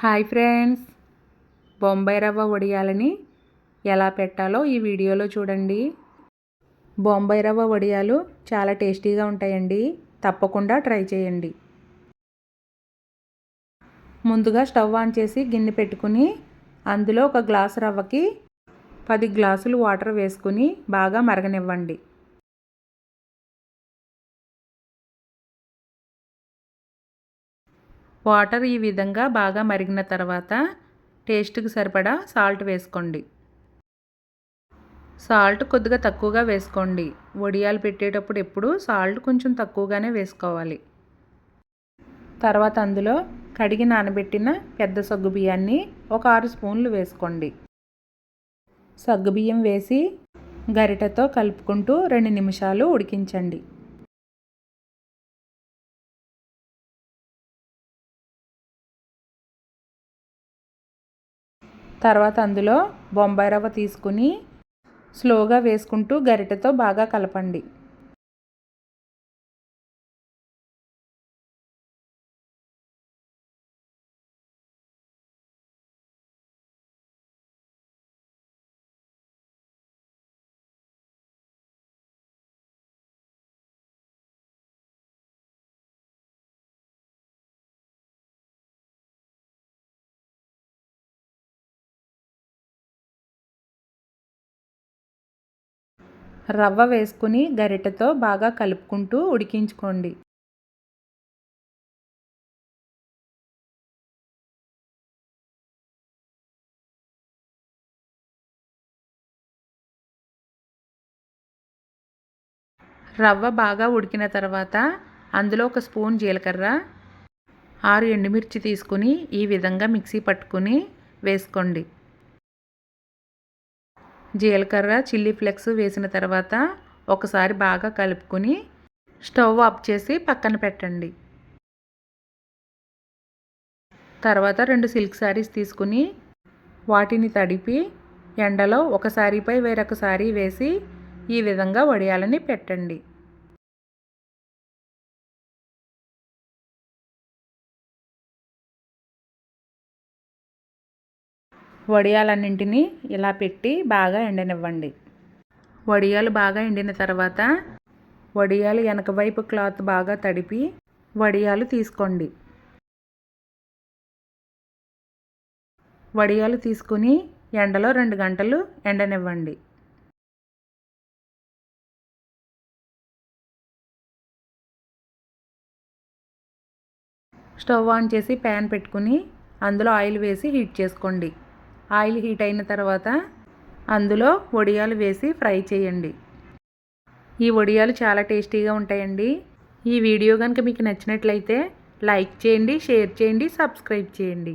Hi friends, Bombay రవ్వ వడియాలని ఎలా పెట్టాలో ఈ వీడియోలో చూడండి. బొంబాయి రవ్వ వడియాలు చాలా టేస్టీగా ఉంటాయండి. తప్పకుండా ట్రై చేయండి. ముందుగా స్టవ్ ఆన్ చేసి గిన్నె పెట్టుకుని అందులో ఒక గ్లాసు రవ్వకి 10 గ్లాసులు వాటర్ వేసుకుని బాగా మరగనివ్వండి. వాటర్ ఈ విధంగా బాగా మరిగిన తర్వాత టేస్ట్కి సరిపడా సాల్ట్ వేసుకోండి. సాల్ట్ కొద్దిగా తక్కువగా వేసుకోండి. వడియాలు పెట్టేటప్పుడు ఎప్పుడు సాల్ట్ కొంచెం తక్కువగానే వేసుకోవాలి. తర్వాత అందులో కడిగి నానబెట్టిన పెద్ద సగ్గుబియ్యాన్ని ఒక 6 స్పూన్లు వేసుకోండి. సగ్గుబియ్యం వేసి గరిటెతో కలుపుకుంటూ 2 నిమిషాలు ఉడికించండి. తర్వాత అందులో బొంబాయి రవ్వ తీసుకుని స్లోగా వేసుకుంటూ గరిటెతో బాగా కలపండి. రవ్వ వేసుకుని గరిటెతో బాగా కలుపుకుంటూ ఉడికించుకోండి. రవ్వ బాగా ఉడికిన తర్వాత అందులో ఒక స్పూన్ జీలకర్ర, 6 ఎండుమిర్చి తీసుకుని ఈ విధంగా మిక్సీ పట్టుకుని వేసుకోండి. జీలకర్ర, చిల్లీ ఫ్లేక్స్ వేసిన తర్వాత ఒకసారి బాగా కలుపుకొని స్టవ్ ఆఫ్ చేసి పక్కన పెట్టండి. తర్వాత 2 సిల్క్ శారీస్ తీసుకుని వాటిని తడిపి ఎండలో ఒక శారీపై వేరొక శారీ వేసి ఈ విధంగా వడియాలని పెట్టండి. వడియాలన్నింటినీ ఇలా పెట్టి బాగా ఎండనివ్వండి. వడియాలు బాగా ఎండిన తర్వాత వడియాలు వెనక వైపు క్లాత్ బాగా తడిపి వడియాలు తీసుకోండి. వడియాలు తీసుకుని ఎండలో 2 గంటలు ఎండనివ్వండి. స్టవ్ ఆన్ చేసి ప్యాన్ పెట్టుకుని అందులో ఆయిల్ వేసి హీట్ చేసుకోండి. ఆయిల్ హీట్ అయిన తర్వాత అందులో వడియాలు వేసి ఫ్రై చేయండి. ఈ వడియాలు చాలా టేస్టీగా ఉంటాయండి. ఈ వీడియో కనుక మీకు నచ్చినట్లయితే లైక్ చేయండి, షేర్ చేయండి, సబ్స్క్రైబ్ చేయండి.